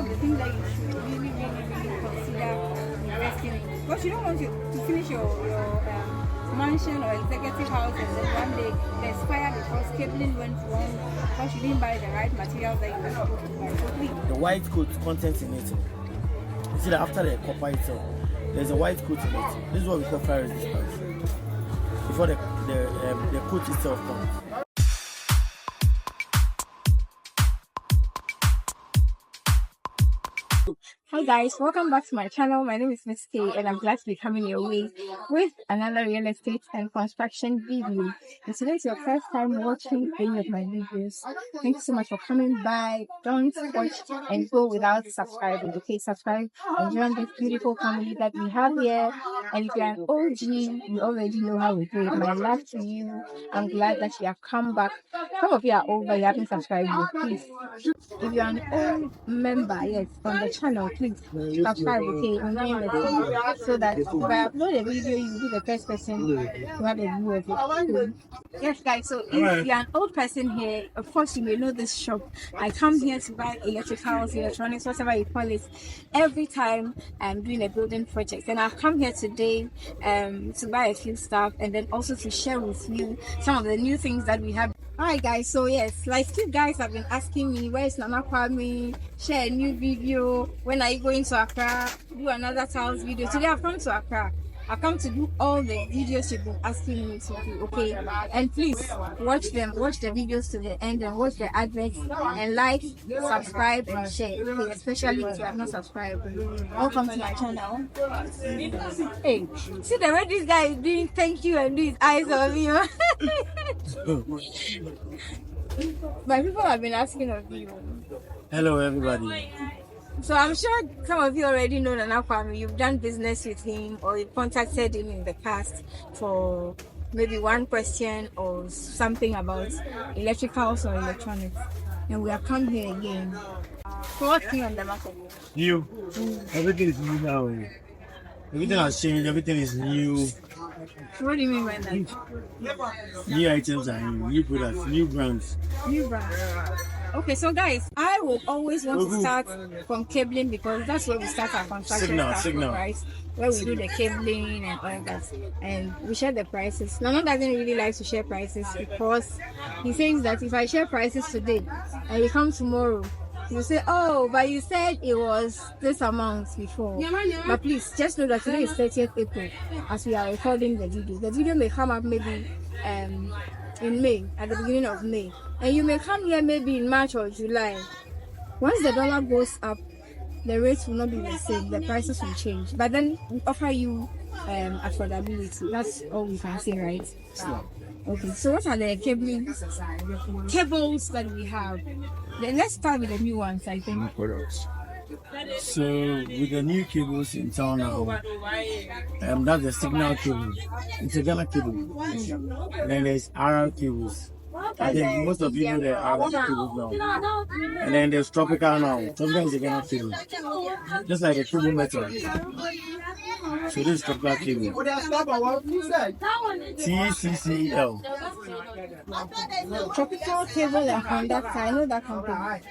of the things that you should really consider investing in. Because you don't want to finish your mansion or executive house and then one day there's fire because cabling went wrong because you didn't buy the right materials that you were supposed to buy. So please. The white coat content in it. You see that after the copper itself, there's a white coat in it. This is what we call fire resistance. Before the coat itself comes. Hi guys, welcome back to my channel. My name is Miss K and I'm glad to be coming your way with another real estate and construction video. And today is your first time watching any of my videos. Thank you so much for coming by. Don't watch and go without subscribing. Okay, subscribe and join this beautiful family that we have here. And if you're an OG, you already know how we do it. My love to you. I'm glad that you have come back. Some of you are old but you haven't subscribed yet. Please, if you're an old member, yes, on the channel, please subscribe, okay, and join the team so that if I upload a video, you'll be the first person to have a view of it. Yes, guys, so if you're an old person here, of course, you may know this shop. I come here to buy electricals, electronics, whatever you call it, every time I'm doing a building project. And I've come here today to buy a few stuff and then also to share with you some of the new things that we have. Alright guys, so yes, like you guys have been asking me, where is Nana Kwame, share a new video, when are you going to Accra, do another Tales video. Today I've come to Accra. I've come to do all the videos you've been asking me to do, okay? And please watch them, watch the videos to the end and watch the adverts and like, subscribe and share, okay? Especially if you have not subscribed. Welcome to my channel. Hey, see the way this guy is doing thank you and his eyes on me. My people have been asking of you. Hello everybody. So I'm sure some of you already know Nana Kwame. You've done business with him or you've contacted him in the past for maybe one question or something about electricals or electronics. And we have come here again. So what's new on the market? New. Everything is new now. Everything has changed. Everything is new. What do you mean by that? New items are new products, new brands. New brands. Okay, so guys, I will always want to start from cabling because that's where we start our construction stuff, right? Where we do the cabling and all that, and we share the prices. Nana doesn't really like to share prices because he says that if I share prices today and you come tomorrow, you say, oh, but you said it was this amount before. But please, just know that today is 30th April as we are recording the video. The video may come up maybe in May, at the beginning of May. And you may come here maybe in March or July. Once the dollar goes up, the rates will not be the same. The prices will change. But then we offer you affordability. That's all we can say, right? Okay, so what are the cables that we have? Then let's start with the new ones, I think. So with the new cables in town now, that's the signal cable. It's a Ghana cable. And then there's RR cables. I think most of you know the RR cables now. And then there's tropical now. Tropical is a Ghana cable. Just like the cable metal. So this is tropical cable. TCCL. Tropical cable and conductor. I know that company.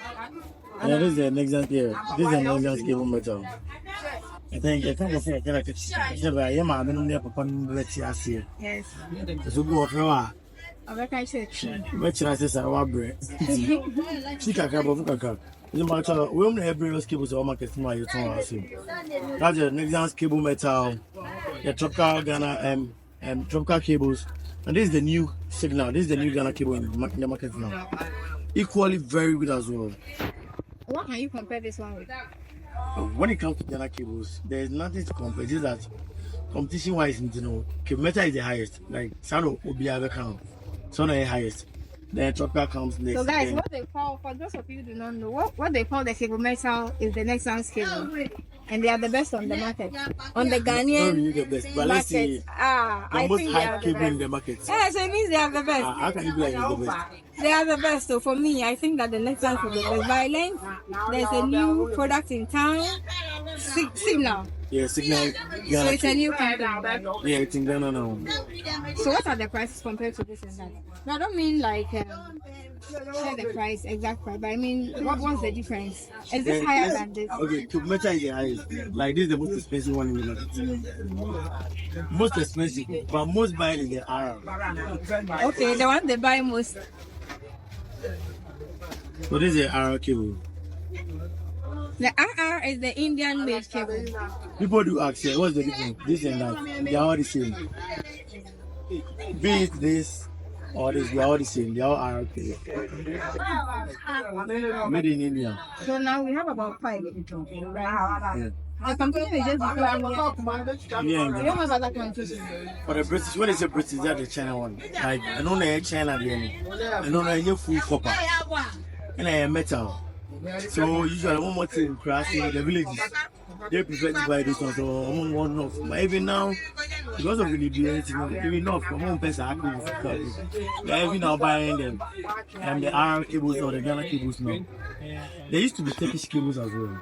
Yeah, this is the Nexus cable. This is the Nexus cable metal. I think I can't say I can't. Yes. So go for Which I say our bread. We only have various cables or market my that's the Nexus cable metal, the tropical Ghana tropical cables, and this is the new signal. This is the new Ghana cable in the market now. Equally very good as well. What can you compare this one with? When it comes to Ghana cables, there is nothing to compare. Just that competition wise, cable metal is the highest. Like Sano Obiaga count, Sano is highest. Then tropical comes next. So guys, what they call, for those of you who do not know, what they call the cable metal is the Nexus cable. And they are the best on the market. On the Ghanaian the best, but let's see. the most high cable in the market. Yeah, so it means they are the best. How can you be like the best? They are the best. So for me, I think that the Nexus is the best. By length, there's a new product in town. Signal. Yeah, Signal. So it's a new company. Yeah, it's in Ghana now. So what are the prices compared to this and that? No, I don't mean like share the price, exact price, but I mean what's the difference? Is this higher than this? Okay, Kubmeta is the highest. Like this is the most expensive one in the market. Most expensive, but most buy in the Arab. Okay, the one they buy most. So this is the Arab cable. The RR is the Indian made cable. People do ask, yeah, what's the difference? This and that. They are all the same. Be it this or this, they are all the same. They are all Arab cable. Made in India. So now we have about 5. Right? Yeah. The company is just because Yeah, we don't have other countries. for the British, when they say British, that's the China one. Like, I don't know China again. I don't know full copper. And I am metal. So usually one more thing crashing in the villages. They prefer to buy this one, so one off. But even now, because of the even now, from one person happy with they're even now buying them. And the Arab cables or the Ghana cables now. There used to be Turkish cables as well.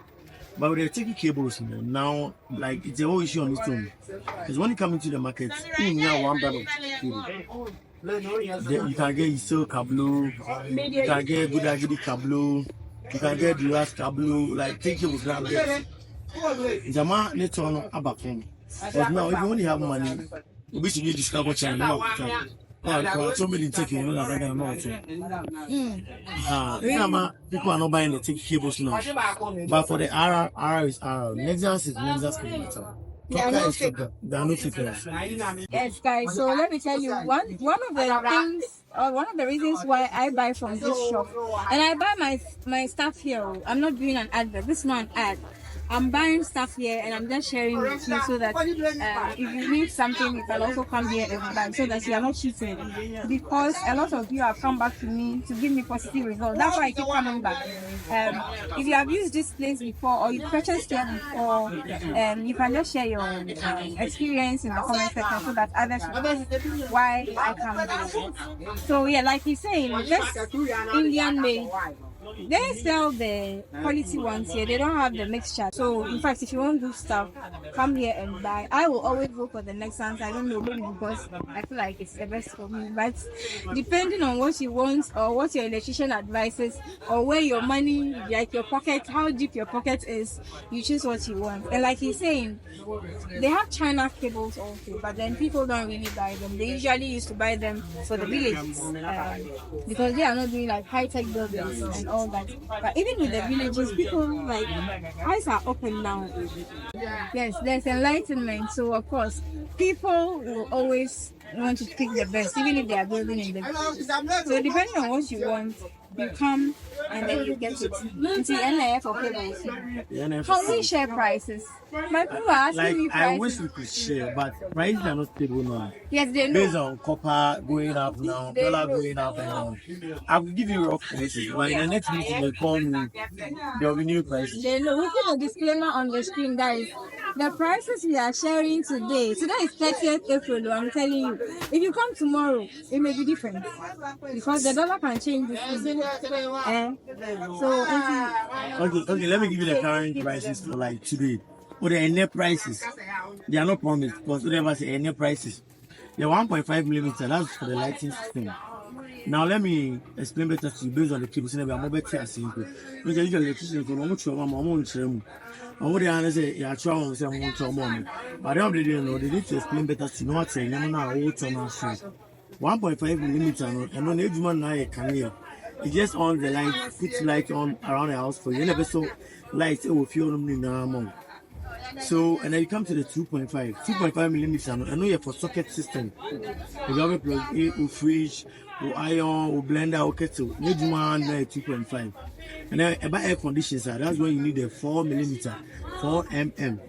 But with the Turkish cables now, like it's a whole issue on its own. Because when you come into the market, you have one brand of cable. You can get silk cablu, you can get good agidi cablu, you can get riraqik cablu, like take cables now. Jama let's on about him. But now if you only have money, we should discover China. So many taking people are not buying the take cables now. But for the RR is RR. Nexus is Nexus cable. They are no fakers. Yes, guys. So let me tell you, one of the things, or one of the reasons why I buy from this shop, and I buy my stuff here. I'm not doing an advert. This is not an ad. I'm buying stuff here and I'm just sharing with you so that if you need something, you can also come here and buy so that you are not cheated. Because a lot of you have come back to me to give me positive results. That's why I keep coming back. If you have used this place before or you purchased here before, you can just share your experience in the comment section so that others will know why I come back. So yeah, like he's saying, just Indian made. They sell the quality ones here. They don't have the mixture. So in fact, if you want good stuff, come here and buy. I will always go for the next ones. I don't know, maybe because I feel like it's the best for me. But depending on what you want or what your electrician advises or where your money, like your pocket, how deep your pocket is, you choose what you want. And like he's saying, they have China cables also, but then people don't really buy them. They usually used to buy them for the villages because they are not doing like high-tech buildings and all that. But even with the villages, people like eyes are open now. Yes, there's enlightenment. So of course, people will always want to pick the best, even if they are building in the villages. So depending on what you want, you come and then you get it. See, NIF or cables. Can we share prices? My people are asking me prices. I wish we could share, but prices are not stable now. Yes, they know. Based on copper going up now, dollar going up and down. I will give you rough prices, but in the next meeting they call me, there will be new prices. They know. We put a disclaimer on the screen, guys. The prices we are sharing today is 30th April, I'm telling you. If you come tomorrow, it may be different. Because the dollar can change this thing. Okay, let me give you the current prices for like today. For the net prices, they are not promised because whatever say net prices. The 1.5 millimeter, that's for the lighting system. Now let me explain better to you based on the cables and I'm mobile simple. Because usually electricians don't want to and what they are say, yeah, try on say I'm to money. But they don't know, they need to explain better to know what saying, no, 1.5 millimeter, and on every man now a camera. It just on the light, put light on around the house for you. Never so light, it will feel them in the So, and then you come to the 2.5 millimeter. I know you're for socket system. You have a plug A, or fridge, or iron, or blender, or kettle. You need one 2.5. And then about air conditioners, that's why you need a 4 millimeter, 4 mm.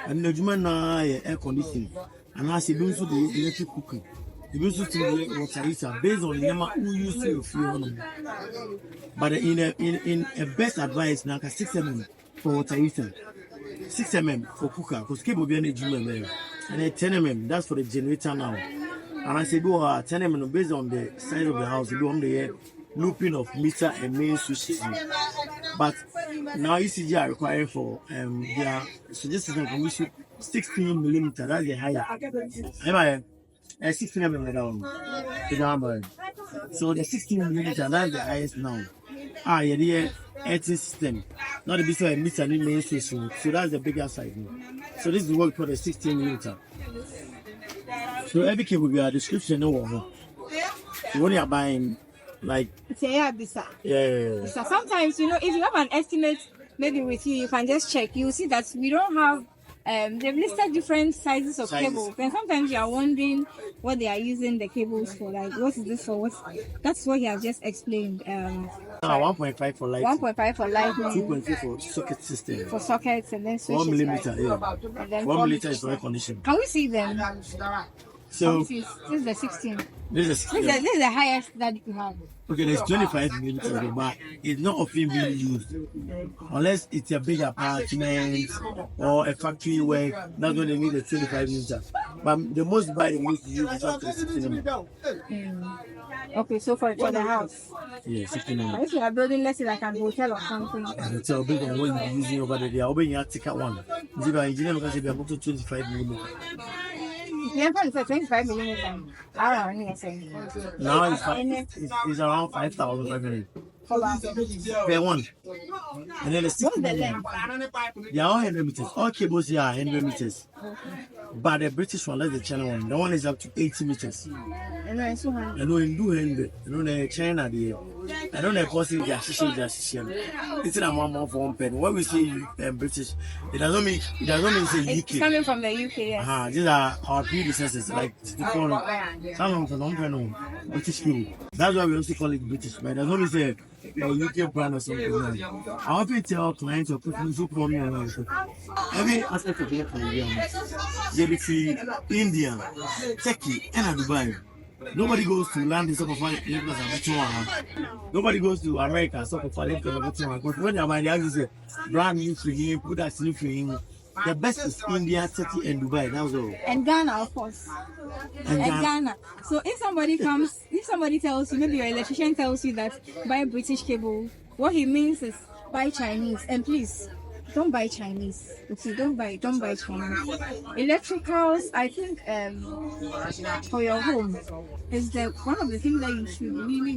And the human air conditioning. And I say, those are the electric cooking. You used to water heater based on the number who used to feel. But in a best advice, now 6 mm for water heater. 6 mm for cooker, because cable be energy and then 10 mm, that's for the generator now. And I say, go 10 mm based on the size of the house, you do on the looping of meter and main switch system. But Now ECG are required for their suggested we should 16 millimeter. That's the higher. Am I 16 millimeter? So the 16 millimeter, that's the highest now. Yeah, the 18 system. Not the big meter in main station. So that's the bigger side now. So this is what we call the 16 millimeter. So every cable will be a description. No, when you're buying, like, yeah. yeah. Sometimes, if you have an estimate, maybe with you can just check. You see that we don't have. They've listed different sizes of cables, and sometimes you are wondering what they are using the cables for. Like, what is this for? That's what he has just explained. 1.5 for light. 1.5 for lightning. 2.2 for socket system. For sockets, and then 1 millimeter. Yeah. And then 1 millimeter is for air conditioning. Can we see them? So this is the 16. This is the highest that you have. Okay, there's 25 millimeters, but it's not often being used unless it's a big apartment or a factory where that's when they need the 25 millimeters. But the most by the most used is up to 16 millimeters. Okay, so for the house. Yeah, 16 millimeters. If you are building, let's say like a hotel or something. Hotel big one when you're using over there, they are opening your ticket one. The engineer will say about 25 millimeters. Yeah, for 25 millimeters. Now it's around 5,500 per one. And then the 16 millimeters. They are all 100 meters. All cables here are 100 meters. But the British one, that's the China one. The one is up to 80 meters. I know in 200. I know the China there. I don't know if it's it's a more for 1 pen. When we say British, it doesn't mean say UK. It's coming from the UK. Yes. These are our predecessors, like some of them British people. That's why we also call it British, but it doesn't mean say UK brand or something. I often tell clients or people who come here every aspect of the they between India, Turkey, and Dubai. Nobody goes to land in Nobody goes to America, because when you're buying the brand new for him, put that new for him. The best is India, Turkey, and Dubai. That's all. And Ghana, of course. And Ghana. So if somebody tells you, maybe your electrician tells you that buy British cable, what he means is buy Chinese. And please, don't buy Chinese. Okay, don't buy Chinese. Electricals, I think, for your home is one of the things that you should really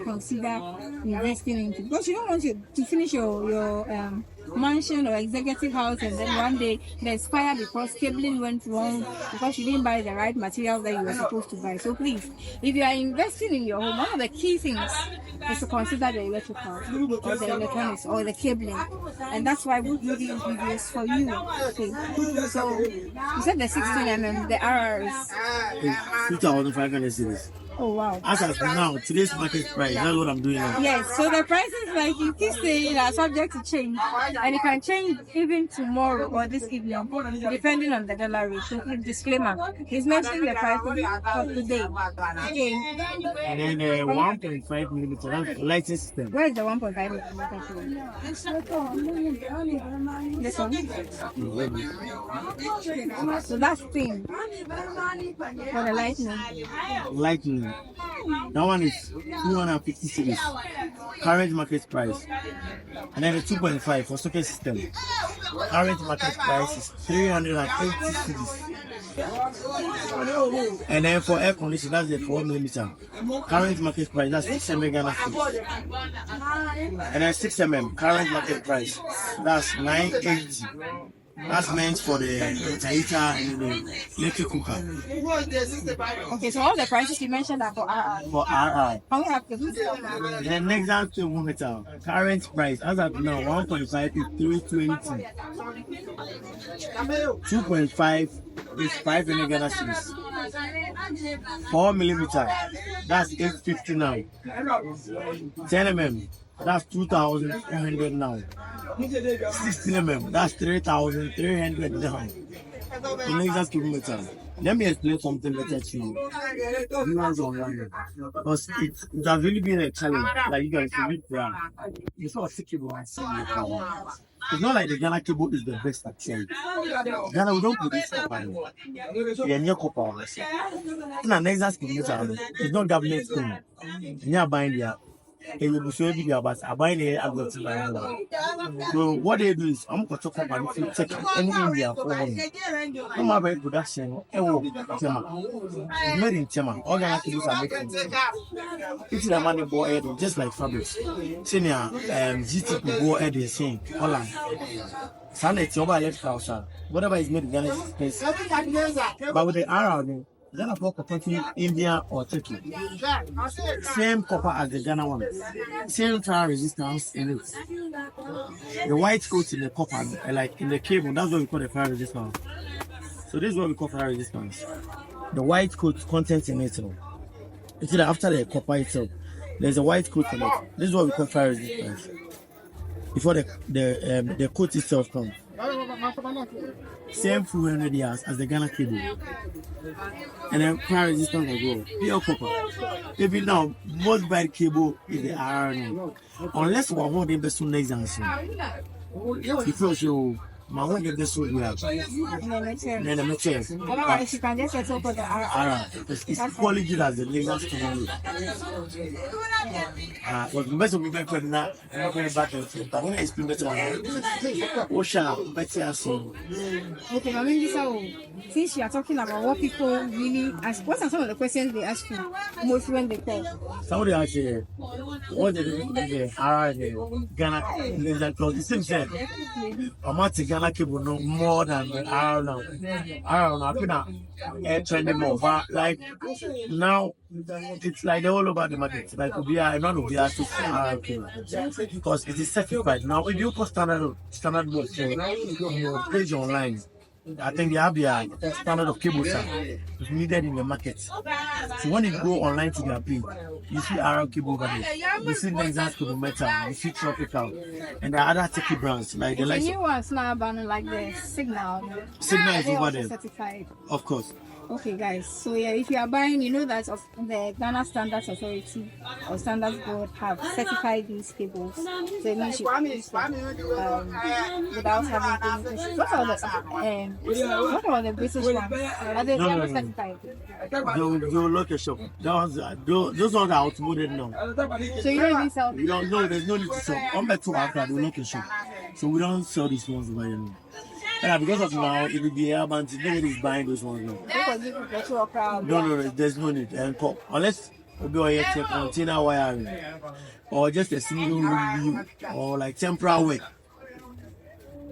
consider investing into, because you don't want to finish your mansion or executive house and then one day there's fire because cabling went wrong because you didn't buy the right material that you were supposed to buy. So please, if you are investing in your home, one of the key things is to consider the electrical or the electronics or the cabling, and that's why we do these videos for you. Okay, so you said the 16mm, the RR is 2,500 series. Oh wow. As of now, today's market price, that's what I'm doing now. Yes, so the prices, like you keep saying, are subject to change. And it can change even tomorrow or this evening, depending on the dollar rate. So disclaimer, he's mentioning the prices of today. Okay. And then 1.5 millimeter, that's the lighting system. Where is the 1.5 millimeter? This one? So that's thin. For the lightning. That one is 250 series. Current market price. And then the 2.5 for socket system. Current market price is 380 series. And then for air conditioning, that's the 4 millimeter. Current market price, that's 600 Ghana cedis. And then 6mm, current market price, that's 980. That's meant for the heater and the electric cooker. Okay, so all the prices you mentioned are for RI. For RI. How have the next out to meter. Current price as of now 1.5 is 320. 2.5 is 500 Ghana cedis. 4 millimeter, that's 850 now. 10mm, that's 2,300 now. 16mm, that's 3,300 now. The next kilometer. Let me explain something better to you. Because it has really been a challenge. Like you guys can read there. It's not a sick cable and see the power. It's not like the Ghana cable is the best actually. Ghana, we don't produce copper. We are near copper. In the next kilometer, it's not government thing. You are buying there. it will be so big, but I buy the adverts. So what they do is, I'm going to talk about if you take any India for home. No matter production, made in Tema, organic use are making. It's the money boy, just like fabrics. Senior GTP go ahead and saying, Holland. Sunday, it's over left house, whatever is made in Ghana space. But with the RR, Ghana for copper India or Turkey. Same copper as the Ghana one. Same fire resistance in it. The white coat in the copper, like in the cable, that's what we call the fire resistance. So this is what we call fire resistance. The white coat content in it. It's after the copper itself. There's a white coat in it. This is what we call fire resistance. Before the coat itself comes. Same 400 years as the Ghana cable. And then fire resistance as well. Pure copper. Maybe now, most bad cable is the RRN. Unless we're holding the soon next answer. Because you my one get this one we have. Then the materials. Otherwise, you can just set up for the RR. It's quality as the lasers can but the best of me back when that very back and forth. But when I explain better on better so. Okay, I mean, so since you are talking about what people really ask, what are some of the questions they ask you most when they call? Somebody asked you, what the RR the Ghana laser cloth? The same thing. I'm not Ghana cable no more than the RR now. RR now, I think trending more, but like now it's like all over the market. Like we are not we are to because it is certified. Now if you put standard board page online, I think they have their standard of cables is needed in the market. So when you go online to their page, you see RR cable over there. You see Nexus cable metal, you see Tropical, and there are other techie brands like the new ones now banning like the Signal. Signal is over there. Certified. Of course. Okay, guys. So yeah, if you are buying, you know that of the Ghana Standards Authority or Standards Board have certified these cables. So it means you can use them without having to. What are the British ones? Are they certified? They'll look at shop. Those ones are automated now. So you don't even sell. We don't know. There's no need to sell. On back to after they look at shop. So we don't sell these ones over here. Yeah, because of now, it will be urban. Nobody is buying those ones now. No, there's no need. Unless we go here to container wiring or just a single room or like temporary work.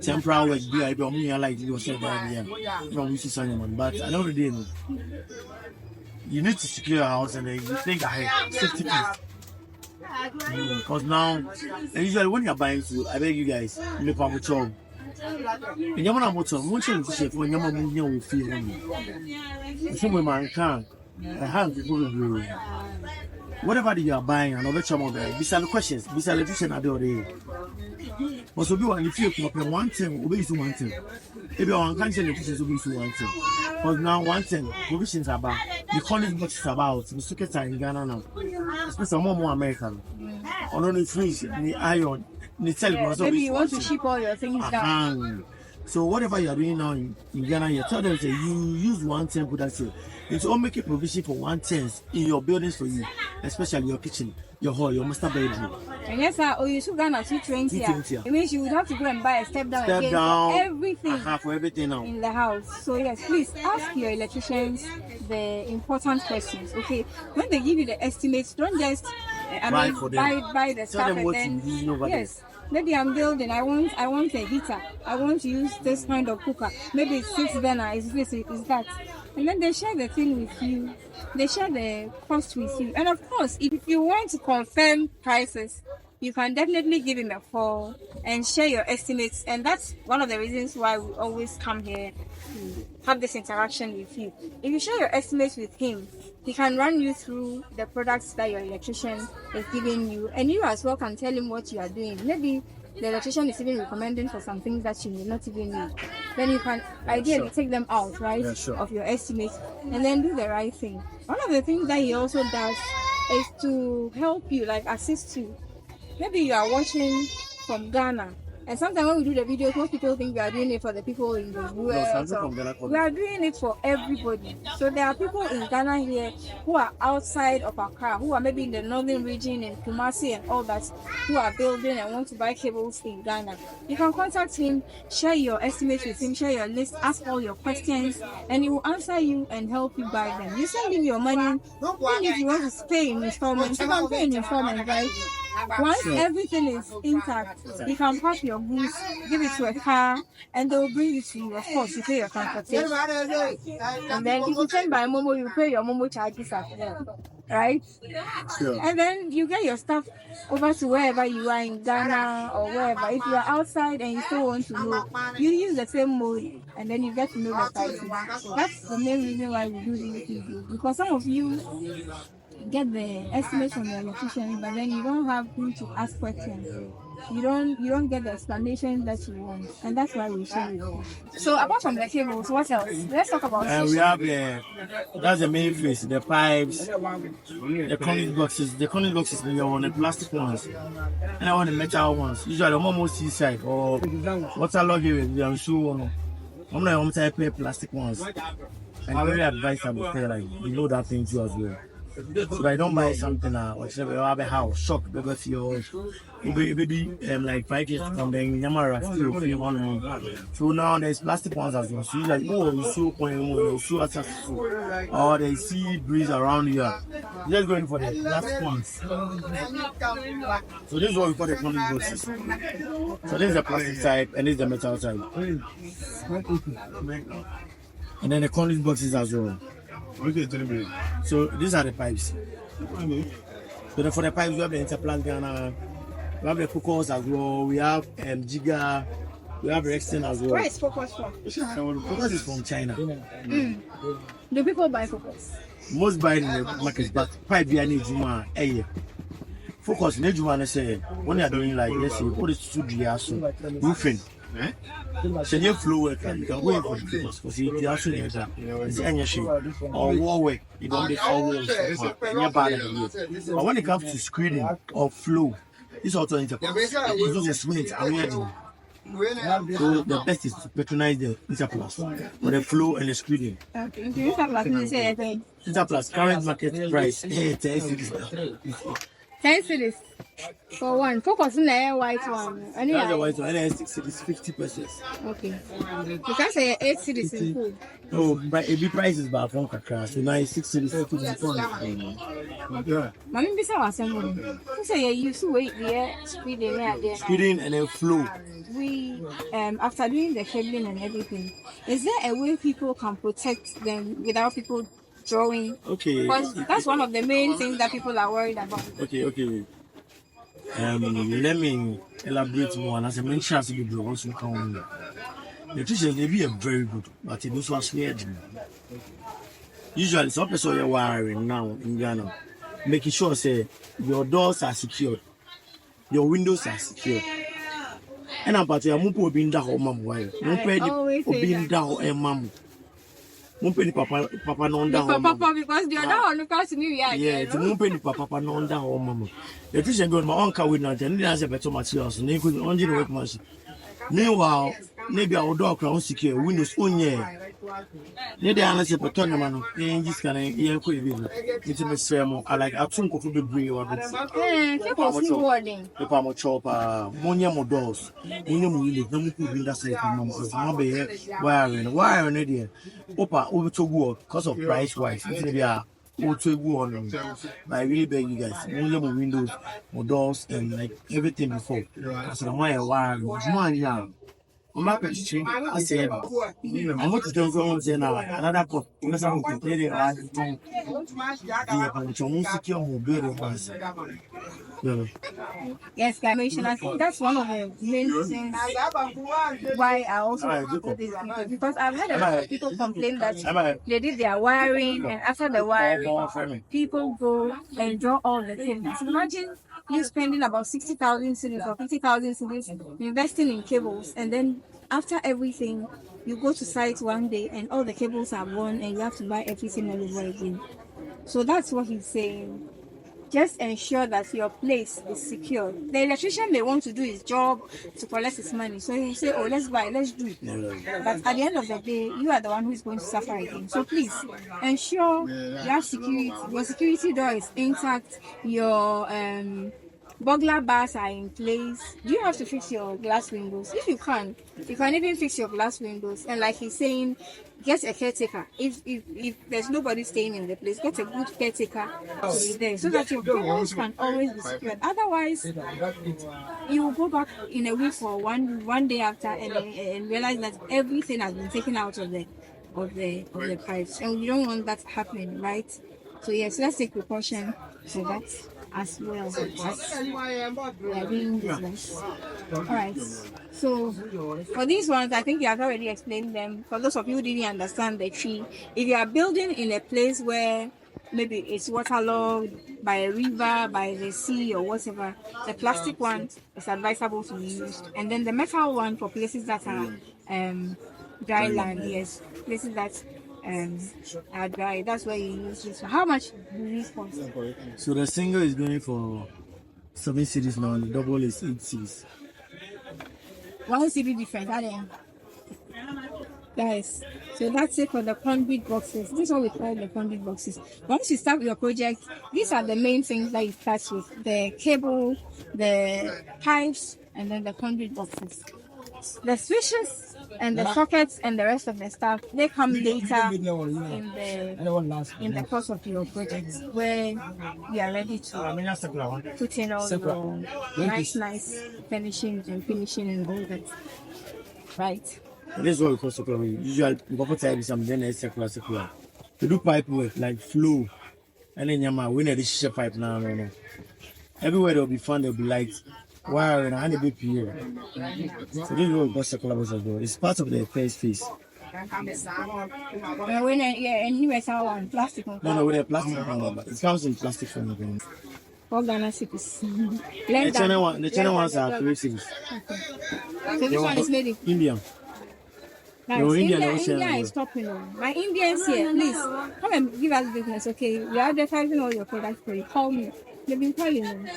Temporary work, I don't mean like you said that here. From which is on but I know the day. You need to secure your house and then you think ahead. Safety first. Because now, and usually when you're buying food, I beg you guys, look for a job. And you're not motor, one change to shape when you're moving feel on some women can't. I have to go. Whatever you are buying, and other some of them, beside the questions, beside the vision, I do it. Also, be one if you come one thing, obey to one thing. If you are unconscious, it will be to one thing. But now, one thing, provisions about the college books about the secret in Ghana now, especially more American. On only freeze, the iron. Maybe you want to ship all your things down. So whatever you are doing now in Ghana, you tell them that you use 110 that's it. It's all make a provision for 110 in your buildings for you, especially your kitchen, your hall, your master bedroom. And yes, sir, you should Ghana 220. It means you would have to go and buy a step down for everything. For everything now in the house. So yes, please ask your electricians the important questions. Okay, when they give you the estimates, don't just buy the stuff and then yes. Maybe I'm building. I want a heater. I want to use this kind of cooker. Maybe it's 6 burner. Is this? Is that? And then they share the thing with you. They share the cost with you. And of course, if you want to confirm prices, you can definitely give him a call and share your estimates. And that's one of the reasons why we always come here to have this interaction with you. If you share your estimates with him, he can run you through the products that your electrician is giving you, and you as well can tell him what you are doing. Maybe the electrician is even recommending for some things that you may not even need. Then you can ideally take them out, right, of your estimates, and then do the right thing. One of the things that he also does is to help you, like assist you. Maybe you are watching from Ghana And sometimes when we do the videos, most people think we are doing it for the people in the US. We are doing it for everybody. So there are people in Ghana here who are outside of Accra, who are maybe in the northern region in Kumasi and all that, who are building and want to buy cables in Ghana. You can contact him, share your estimates with him, share your list, ask all your questions, and he will answer you and help you buy them. You send him your money, and if you want to pay in installments, you can pay in installments, right? Once everything is intact, you can pack your goods, give it to a car, and they will bring it to you. Of course, you pay your transportation. And then if you send by Momo, you pay your Momo charges as well, right? Sure. And then you get your stuff over to wherever you are in Ghana or wherever. If you are outside and you still want to know, you use the same mode, and then you get to know the pricing. That's the main reason why we do these videos, because some of you get the estimates from your electrician, but then you don't have who to ask questions. You don't get the explanation that you want, and that's why we show you. So apart from the cables, what else? Let's talk about. We have that's the main face, the pipes, the conduit boxes. The conduit boxes we on the plastic ones, and I want the metal ones. Usually I'm almost seaside or waterlogged with I'm sure I'm not type plastic ones. And very advisable like you know that thing too as well. So I don't buy something or you have a house shock because you're maybe like 5 years to come then Yamara still. So now there's plastic ones as well. So you like so accessible or they see breeze around here. You're just going for the plastic ones. So this is what we call the conduit boxes. So this is the plastic type and this is the metal type. And then the conduit boxes as well. So these are the pipes. So for the pipes, we have the Interplant Ghana, we have the Focus as well, we have Giga, we have Rexton as well. Where is Focus from? Focus is from China. Do people buy Focus? Most buy in the market, but pipe we need Juma a Focus need Juma say when you are doing like let's say what is to do roofing. So you flow work you can go in for the Focus because you actually it's energy or wall work you don't get all those but when it comes to screening or flow it's also Interplant. It's not just cement so the best is to patronize the Interplant for the flow and the screening. Interplant current market price 10 cities for one. Focus in the white one. That's the white one. And then 6 cities, 50%. Okay. You can say 8 cities in food. No, but it prices back from Kakra. So now 6 cities. Mommy, this is our assembly. You say you used to wait there, screening and then flow. We after doing the cabling and everything, is there a way people can protect them without people drawing? Okay. Because that's one of the main things that people are worried about. Okay. Let me elaborate more. And as I mentioned, to be also come. The teachers they be very good, but it also scared. Usually, some people are wiring now in Ghana, making sure say your doors are secured, your windows are secured. And about your mupo being that home, mom, wire. No being down and mom. Papa non down. Papa because the other one because me yeah, the mumpeni papa non down mama. The teacher go my uncle with not and there's a better materials and they could only work machine. Meanwhile, maybe our door crown secure windows on yeah. Neither unless a patron man in this kind of year could be intimate ceremony. I like a chunk of the breed or the palm chopper, Monia Modos, William Willie, no one could be that same wiring, idiot. Opa over to work because of price wise. Maybe I to go on. I really beg you guys, more windows, more doors, and like everything before. That's why I wire. I'm not going to change. I say, I'm going to tell you now. Another port. Because I'm completely right. Yes, guys. I think that's one of the main things why I also do this because I've had a lot of people complain that they did their wiring and after the wiring, people go and draw all the things. Imagine you spending about 60,000 cedis or 50,000 cedis investing in cables, and then after everything, you go to site one day and all the cables are gone and you have to buy everything all over again. So that's what he's saying. just ensure that your place is secure. The electrician may want to do his job to collect his money, so he say, "Oh, let's buy, let's do." But at the end of the day, you are the one who is going to suffer again. So please ensure your security, your security door is intact, your burglar bars are in place. Do you have to fix your glass windows? If you can even fix your glass windows. And like he's saying, get a caretaker. If there's nobody staying in the place, get a good caretaker to be there so that your cables can always be secured. Otherwise, you will go back in a week or one day after and realize that everything has been taken out of the pipes, and we don't want that happening, right? So yes, let's take precaution for that as well as we are doing business. Alright, so for these ones, I think you have already explained them. For those of you who didn't understand the tree, if you are building in a place where maybe it's waterlogged by a river, by the sea or whatever, the plastic one is advisable to be used, and then the metal one for places that are dry land, yes, places that are dry, that's where you use this one. How much do these cost? So the single is going for 7 cities now, and the double is 8 cities. 1 city difference, are they? Guys, so that's it for the conduit boxes. This is what we call the conduit boxes. Once you start your project, these are the main things that you start with: the cable, the pipes, and then the conduit boxes. The switches and the sockets and the rest of the stuff, they come later in the course of your project, where you are ready to put in all your nice finishings and all that. Right. This is what we call circular. Usually, we put something then circular. To do pipe work like flow, and then we need the pipe now. No. Everywhere there will be fun, there will be lights. Wow, and a bit here. So this is what we call circular as well. It's part of the first phase. When anyway, one plastic. No, with a plastic one, but it comes in plastic form again. All Ghana cities. The China ones are 3 cities. So this one is made in Indian. Nice. India is topping on. My Indians here, please come and give us business, okay? We are advertising all your products for you. Call me. They've been calling me.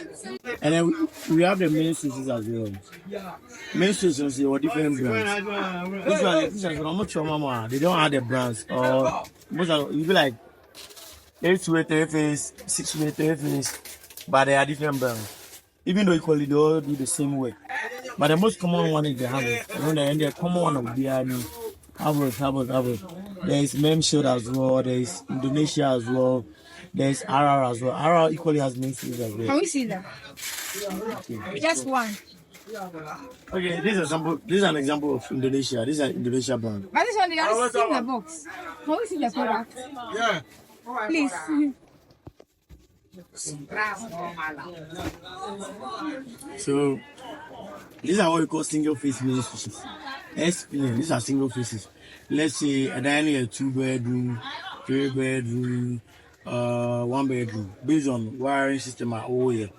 And then we have the main switches as well. Main switches are different brands. This one, I'm not sure, Mama. They don't have the brands. Or most of you be like 8-way 3-phase, 6-way 3-phase, but they are different brands. Even though equally they all do the same way. But the most common one is the Harvard. And the common one of the Harvard. There is Memshot as well. There is Indonesia as well. There is RR as well. RR equally has main series as well. Can we see them? Okay. Just one. Okay, this is an example of Indonesia. This is an Indonesia brand. But this one, they are still in the box. Can we see the product? Yeah. Please. So these are what we call single phase main switches. SPN, these are single phases. Let's say a dining, a 2-bedroom, 3-bedroom, 1-bedroom, based on wiring system are all here.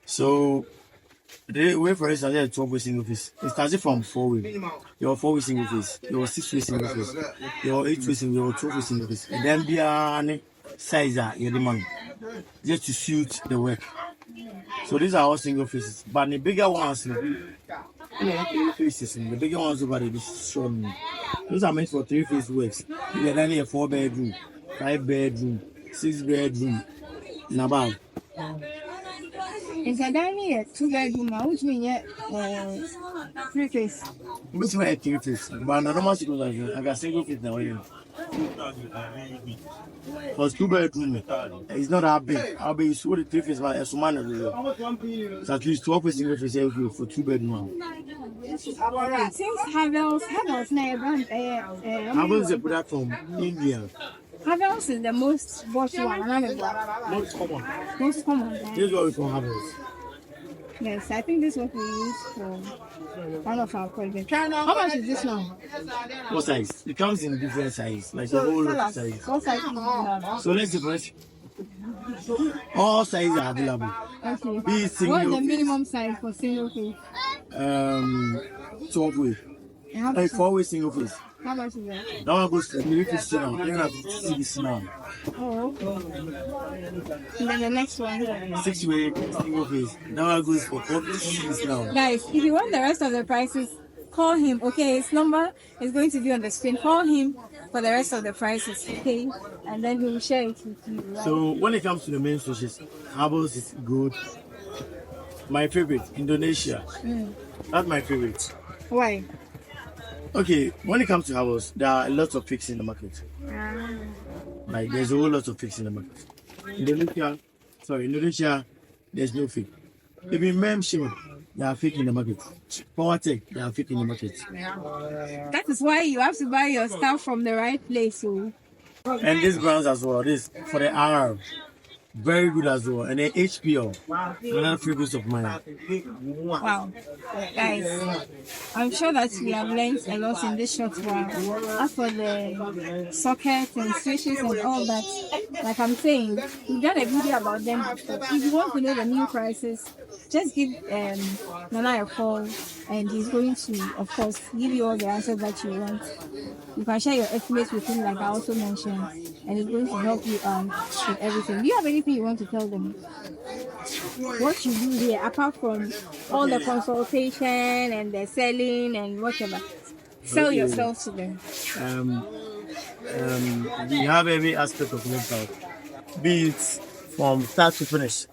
So the way, for instance, a 12-way single phase. It starts from 4-way. Your 4-way single phase, your 6-way single phase, your 8-way single, your 12-way single phase, and then the size are your demand just to suit the work. So these are all single phases, but the bigger ones, the bigger ones over there, this is shown. Those are meant for 3-phase works. You get only a 4-bedroom, 5-bedroom, 6-bedroom, and above. It's a dining 2-bedroom, which means 3-phase. Which one 3-phase? But normal I got single phase now. For 2-bedroom, it's not that big. I'll be sure the 3-phase one is man. It's at least 12 single phase for 2-bedroom. Since Havells now brand Havells is a product from India. Havells is the most bought one. Most common. Most common. This is what we call Havells. Yes, I think this is what we use for one of our projects. How much is this now? What size? It comes in different size, like the whole size. What size do you have? So let's see first. All sizes are available. Okay. Be single. What's the minimum size for single phase? 12-way. 4-way single phase. How much is that? That one goes to 350 now. Even at 6 now. Oh, okay. And then the next one. 6-way single phase. That one goes for 46 now. Guys, if you want the rest of the prices, call him. Okay, his number is going to be on the screen. Call him for the rest of the prices. Okay, and then he will share it with you. Right? So when it comes to the main fishes, Habos is good. My favorite, Indonesia. That's my favorite. Why? Okay, when it comes to Habos, there are lots of fakes in the market. Like there's a whole lot of fakes in the market. Indonesia, there's no fake. Even membership, they are fake in the market. Power Tech, they are fake in the market. That is why you have to buy your stuff from the right place. So. And these brands as well, this for the R, very good as well. And the HPO, another favorite of mine. Wow, guys, I'm sure that we have learned a lot in this short while. As for the sockets and switches and all that, like I'm saying, we've done a video about them before. If you want to know the new prices, just give Nana a call and he's going to, of course, give you all the answers that you want. You can share your estimates with him, like I also mentioned, and he's going to help you with everything. Do you have anything you want to tell them? What you do here, apart from all the consultation and the selling and whatever, sell yourself to them. We have every aspect of mental, be it from start to finish.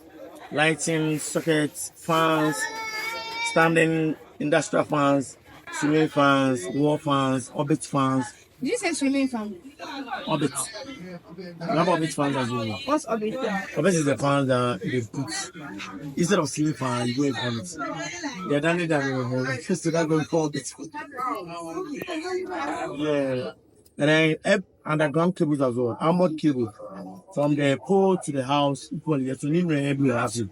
Lighting, sockets, fans, standing industrial fans, ceiling fans, wall fans, orbit fans. Did you say swimming fan? Orbit. We have orbit fans as well. What's orbit? Orbit is the fan that they put instead of ceiling fan, you go in orbit. They're done it that way. Just to that going for orbit. Yeah. And then underground cables as well. Armored cables. From the pole to the house, equally. There's only no able to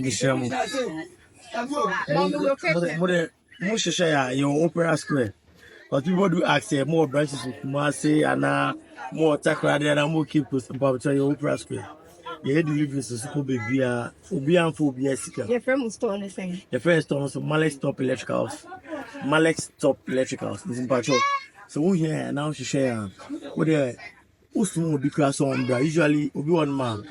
be sure. Most share your opera square. But people do ask more branches with Kumasi and more Takradi and more cables about your opera square. You had deliveries to school via Obian for Biasica. Your friend will store on the same. The first store was Malek Top Electricals. Malek Top Electricals is in Pacho. So we here now she share with the Usum will be class on bra. Usually Obi one man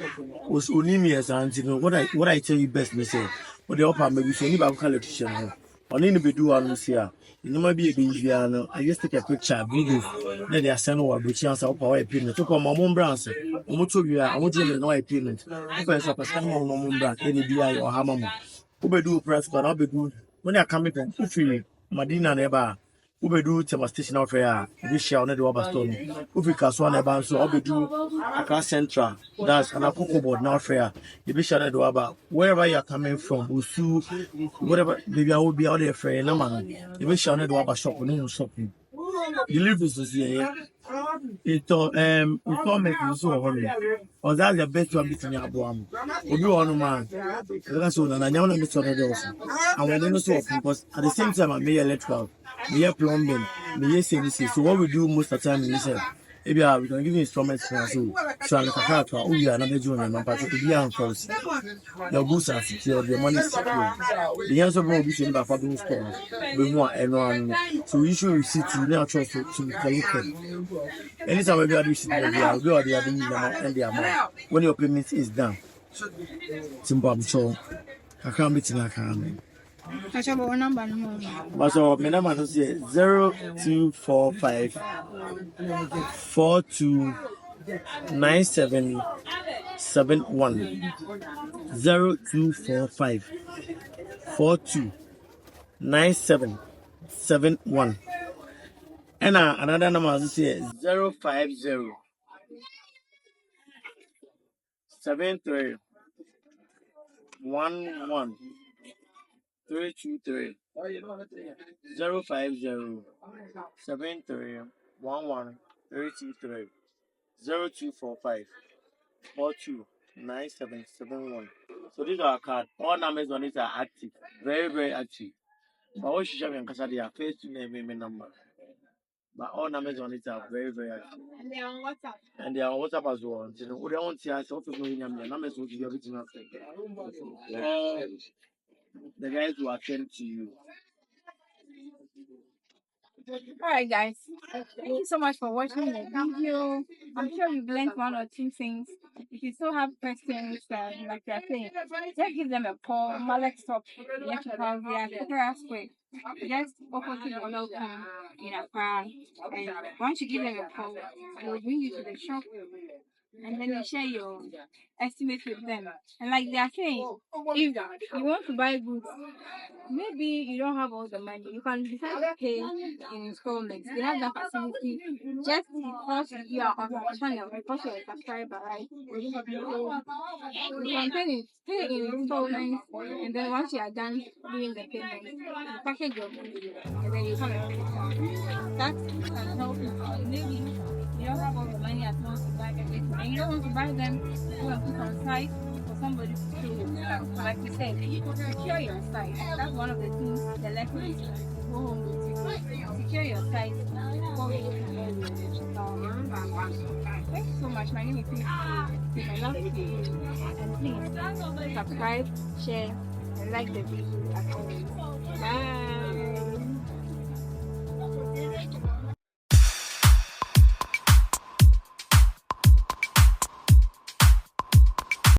was only me as auntie. What I tell you best, me say, what the upper maybe so anybody can electrician. On any be do one here. You know, maybe a baby. I just take a picture, video. Then they are sending over which answer up our payment. To come my mom brands. I'm not sure you are. I'm not doing no payment. If I stop a scan my mom brand, any BI or Hamamo. Who be do press, but I'll be good. When they are coming from Ufili, Madina never. Who be do Tema Station of Air, this shall not do over stone. Ufi Kaswan Eban, so I'll be do Accra Central. That's an Apoko board now fair. You be shall do about wherever you are coming from, Usu, whatever, maybe I will be out there for a number. You be shall not do about shopping, shopping. You live this here. It's making so horrible. Or that's the best one between your bomb. Or you on man. That's all, and I never miss on the also. And when they know so because at the same time, I may electrical, may plumbing, may services. So what we do most of the time is maybe we can give you instruments for us. So I'm a car, we are another junior, and I'm to be on first. Your goods are secure, your money is secure. The answer will be seen by Fabio Store. We want everyone. So you should receive to now trust to collect. Anytime we do receipt, we are the and the amount. When your payment is done, Zimbabwe, so I can't be to that kind. I shall go number. But so my number is 0245 429771 0245 429771. And another number is 050 73 11 323 050 73 11 323 0245 429771. So these are our cards. All numbers on it are active, very, very active. But what you should have in Casa, they are face to name number. But all numbers on it are very, very active. And they are on WhatsApp. And they are on WhatsApp as well. So they want to see us, also knowing them, the numbers will give you everything after. The guys will attend to you. Alright guys, thank you so much for watching the video. I'm sure you've learned one or two things. If you still have questions, like they're saying, just give them a call. Malek Stop Electrical via Kokora Square. Just opposite the local in Accra. And once you give them a call, they'll bring you to the shop and then you share your estimates with them. And like they are saying, if you want to buy goods, maybe you don't have all the money, you can decide to pay in installments. They have that facility just because you are on the channel, because you're a subscriber, right? You can pay in installments, and then once you are done doing the payment, you package your goods, and then you come and pick it up. That can help you. Maybe you don't have all the money at once to buy everything, and you don't want to buy them, go and put on site for somebody to pay you. Like you said, secure your site. That's one of the things the lesson is to go home with you. Secure your site before you thank you so much. My name is Missy. I love you. And please subscribe, share, and like the video as always. Bye.